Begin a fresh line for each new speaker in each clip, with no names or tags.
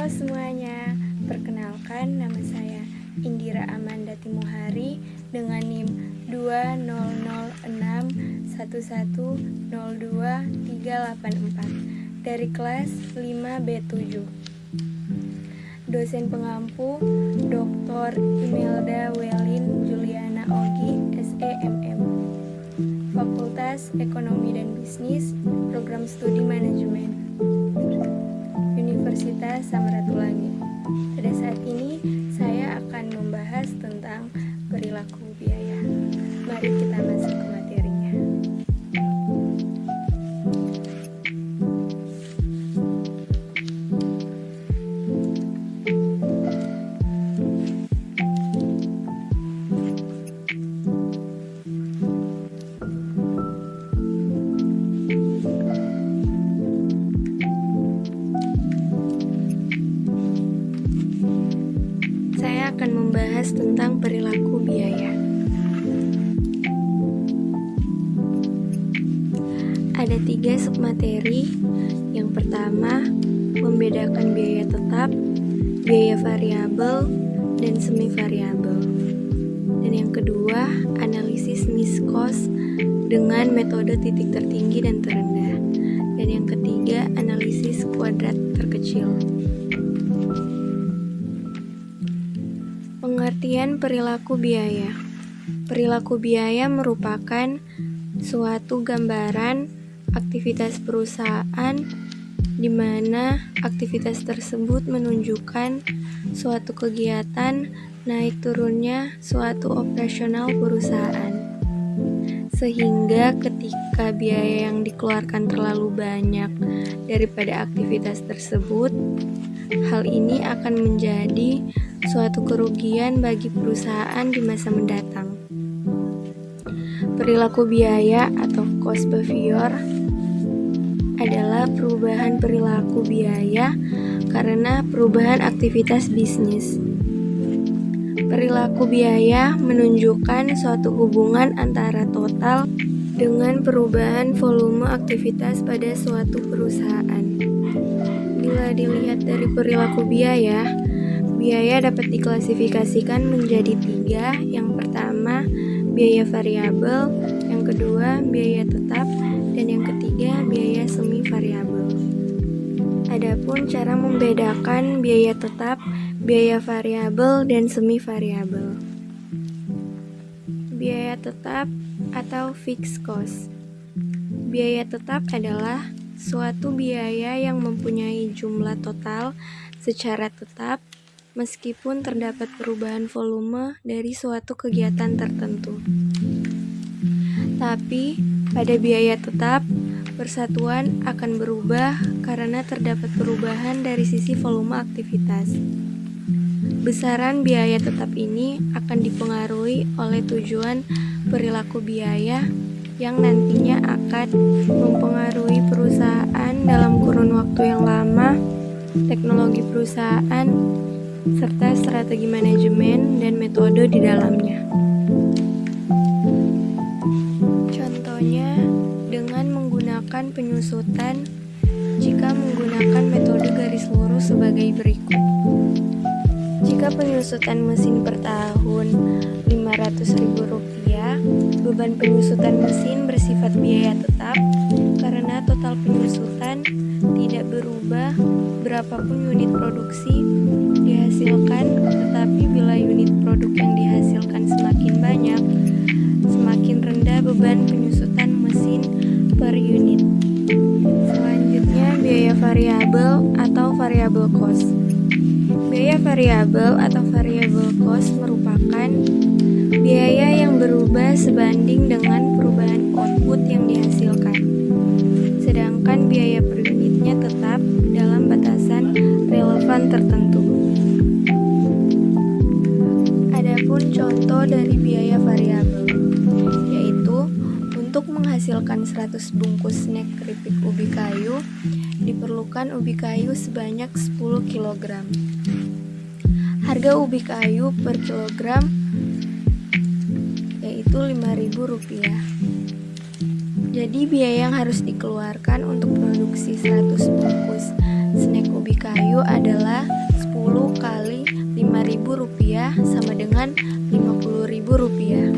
semuanya, perkenalkan nama saya Indira Amanda Timuhari dengan NIM 200611023844 dari kelas 5B7. Dosen pengampu Dr. Imelda Welin Juliana Ogi, SEMM, Fakultas Ekonomi dan Bisnis, Program Studi Manajemen, Universitas Samratulangi. Pada saat ini saya akan membahas tentang perilaku biaya. Mari kita masuk ke materinya. Saya akan membahas tentang perilaku biaya. Ada 3 submateri. Yang pertama, membedakan biaya tetap, biaya variabel, dan semi variabel. Dan yang kedua, analisis miskos dengan metode titik tertinggi dan terendah. Dan yang ketiga, analisis kuadrat terkecil. Pengertian perilaku biaya. Perilaku biaya merupakan suatu gambaran aktivitas perusahaan di mana aktivitas tersebut menunjukkan suatu kegiatan naik turunnya suatu operasional perusahaan. Sehingga ketika biaya yang dikeluarkan terlalu banyak daripada aktivitas tersebut, hal ini akan menjadi suatu kerugian bagi perusahaan di masa mendatang. Perilaku biaya atau cost behavior adalah perubahan perilaku biaya karena perubahan aktivitas bisnis. Perilaku biaya menunjukkan suatu hubungan antara total dengan perubahan volume aktivitas pada suatu perusahaan. Bila dilihat dari perilaku biaya, biaya dapat diklasifikasikan menjadi 3. Yang pertama, biaya variabel, yang kedua, biaya tetap, dan yang ketiga, biaya semi variabel. Adapun cara membedakan biaya tetap, biaya variabel, dan semi variabel. Biaya tetap atau fixed cost. Biaya tetap adalah suatu biaya yang mempunyai jumlah total secara tetap meskipun terdapat perubahan volume dari suatu kegiatan tertentu. Tapi, pada biaya tetap, persatuan akan berubah karena terdapat perubahan dari sisi volume aktivitas. Besaran biaya tetap ini akan dipengaruhi oleh tujuan perilaku biaya yang nantinya akan mempengaruhi perusahaan dalam kurun waktu yang lama, teknologi perusahaan, serta strategi manajemen dan metode di dalamnya. Contohnya, dengan menggunakan penyusutan jika menggunakan metode garis lurus sebagai berikut. Jika penyusutan mesin per tahun Rp500.000, beban penyusutan mesin bersifat biaya tetap karena total penyusutan tidak berubah berapapun unit produksi dihasilkan, tetapi bila unit produk yang dihasilkan semakin banyak, semakin rendah beban penyusutan mesin per unit. Selanjutnya, biaya variabel atau variable cost. Biaya variabel atau variable cost merupakan biaya yang berubah sebanding dengan perubahan output yang dihasilkan. Sedangkan biaya per unitnya tetap dalam batasan relevan tertentu. Adapun contoh dari biaya variabel, yaitu untuk menghasilkan 100 bungkus snack keripik ubi kayu, diperlukan ubi kayu sebanyak 10 kg. Harga ubi kayu per kilogram yaitu Rp5.000. Jadi biaya yang harus dikeluarkan untuk produksi 100 bungkus snack ubi kayu kayu adalah 10 kali Rp5.000 sama dengan Rp50.000.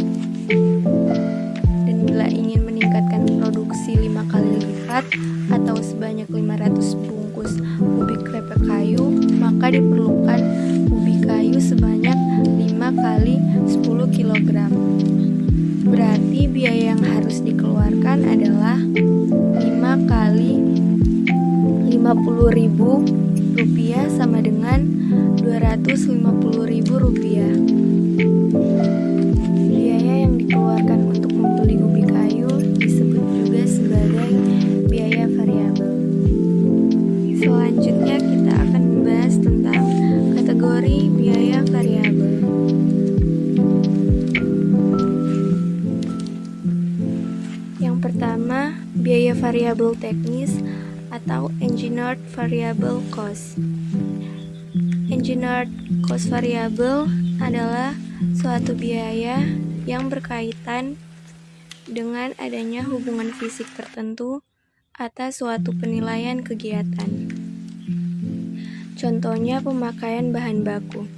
Dan bila ingin meningkatkan produksi 5 kali lipat atau sebanyak 500 bungkus ubi krepek kayu, maka diperlukan ubi kayu sebanyak 5 kali 10 kg. Berarti biaya yang harus dikeluarkan adalah 5 kali Rp50.000 sama dengan Rp250.000. Biaya yang dikeluarkan untuk membeli ubi kayu disebut juga sebagai biaya variabel. Selanjutnya kita akan membahas tentang kategori biaya variabel. Yang pertama, biaya variabel teknis atau engineered variable cost. Engineered cost variable adalah suatu biaya yang berkaitan dengan adanya hubungan fisik tertentu atas suatu penilaian kegiatan. Contohnya pemakaian bahan baku.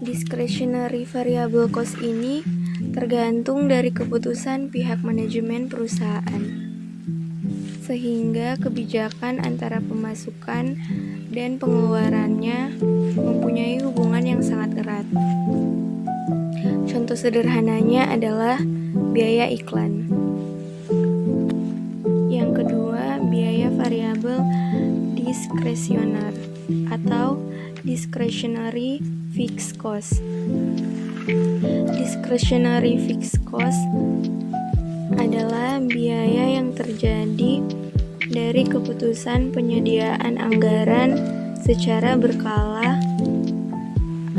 Discretionary variable cost ini tergantung dari keputusan pihak manajemen perusahaan, sehingga kebijakan antara pemasukan dan pengeluarannya mempunyai hubungan yang sangat erat. Contoh sederhananya adalah biaya iklan. Yang kedua, biaya variabel diskresioner atau discretionary fixed cost. Discretionary fixed cost adalah biaya yang terjadi dari keputusan penyediaan anggaran secara berkala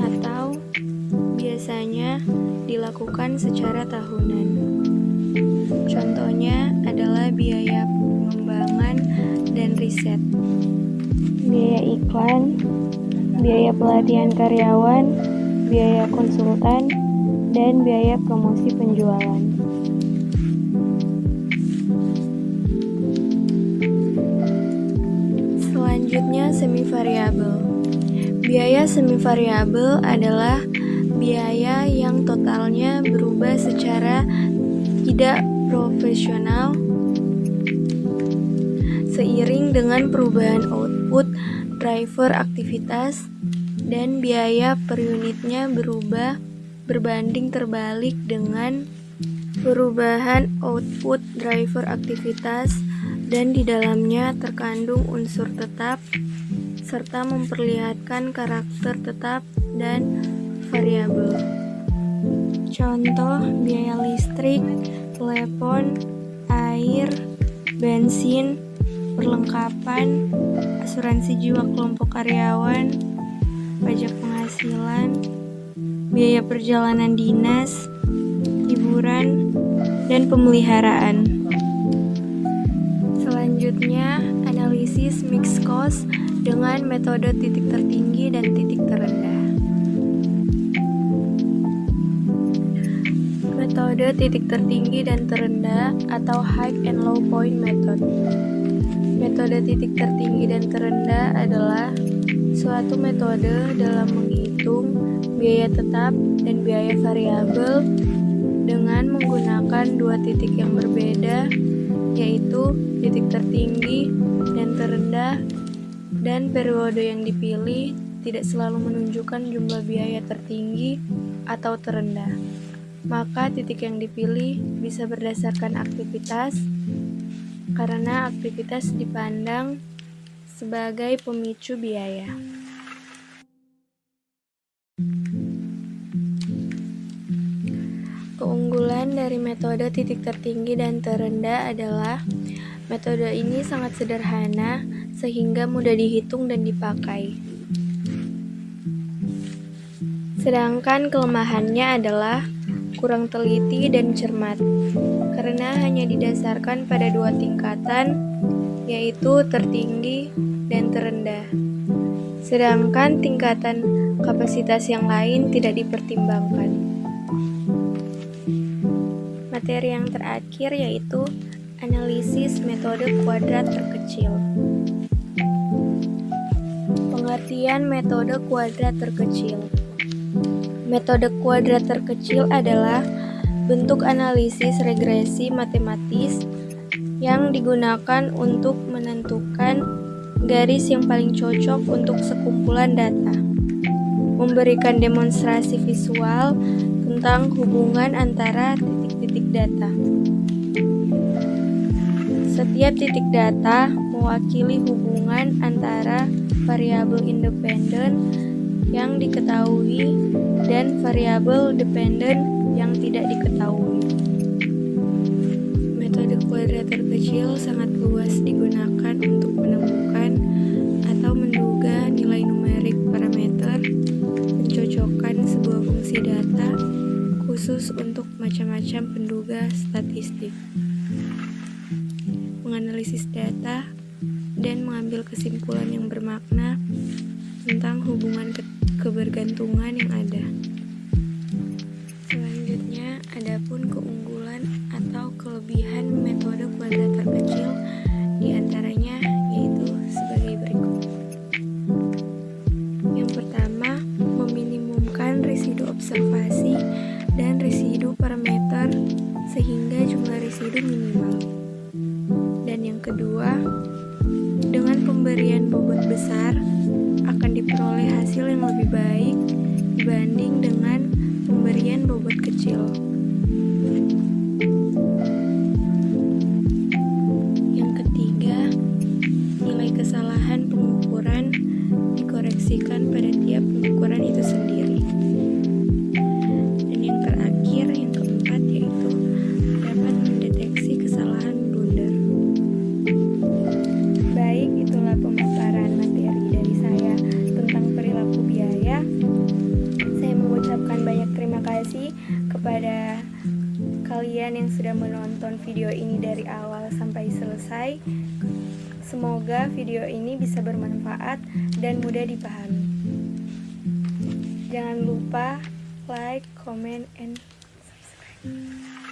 atau biasanya dilakukan secara tahunan. Contohnya adalah biaya pengembangan dan riset, biaya iklan, biaya pelatihan karyawan, biaya konsultan, dan biaya promosi penjualan. Selanjutnya, semi-variabel. Biaya semi-variabel adalah biaya yang totalnya berubah secara tidak proporsional seiring dengan perubahan output driver aktivitas, dan biaya per unitnya berubah berbanding terbalik dengan perubahan output driver aktivitas, dan di dalamnya terkandung unsur tetap serta memperlihatkan karakter tetap dan variabel. Contoh biaya listrik, telepon, air, bensin, perlengkapan, asuransi jiwa kelompok karyawan, pajak penghasilan, biaya perjalanan dinas, hiburan, dan pemeliharaan. Selanjutnya, analisis mixed cost dengan metode titik tertinggi dan titik terendah. Metode titik tertinggi dan terendah atau high and low point method. Metode titik tertinggi dan terendah adalah suatu metode dalam menghitung biaya tetap dan biaya variabel dengan menggunakan dua titik yang berbeda, yaitu titik tertinggi dan terendah, dan periode yang dipilih tidak selalu menunjukkan jumlah biaya tertinggi atau terendah. Maka titik yang dipilih bisa berdasarkan aktivitas, karena aktivitas dipandang sebagai pemicu biaya. Keunggulan dari metode titik tertinggi dan terendah adalah metode ini sangat sederhana sehingga mudah dihitung dan dipakai. Sedangkan kelemahannya adalah kurang teliti dan cermat, karena hanya didasarkan pada dua tingkatan, yaitu tertinggi dan terendah. Sedangkan tingkatan kapasitas yang lain tidak dipertimbangkan. Materi yang terakhir yaitu analisis metode kuadrat terkecil. Pengertian metode kuadrat terkecil. Metode kuadrat terkecil adalah bentuk analisis regresi matematis yang digunakan untuk menentukan garis yang paling cocok untuk sekumpulan data, memberikan demonstrasi visual tentang hubungan antara titik-titik data. Setiap titik data mewakili hubungan antara variabel independen yang diketahui dan variabel dependen yang tidak diketahui. Metode kuadrat terkecil sangat luas digunakan untuk menemukan atau menduga nilai numerik parameter, mencocokkan sebuah fungsi data, khusus untuk macam-macam penduga statistik, menganalisis data, dan mengambil kesimpulan yang bermakna tentang hubungan kebergantungan yang ada. Selanjutnya, adapun keunggulan atau kelebihan metode kuadrat terkecil diantaranya yaitu sebagai berikut. Yang pertama, meminimumkan residu observasi dan residu parameter sehingga jumlah residu minimal. Dan yang kedua, dengan pemberian bobot besar akan diperoleh hasil yang lebih baik dibanding dengan pemberian bobot kecil. Yang ketiga, nilai kesalahan pengukuran dikoreksikan pada tiap pengukuran itu sendiri. Dan yang terakhir, yang keempat, yaitu dapat mendeteksi kesalahan blunder. Baik, itulah pemaparan materi dari saya tentang perilaku biaya. Saya mengucapkan banyak terima kasih kepada kalian yang sudah menonton video ini dari awal sampai selesai. Semoga video ini bisa bermanfaat dan mudah dipahami. Jangan lupa like, comment, and subscribe.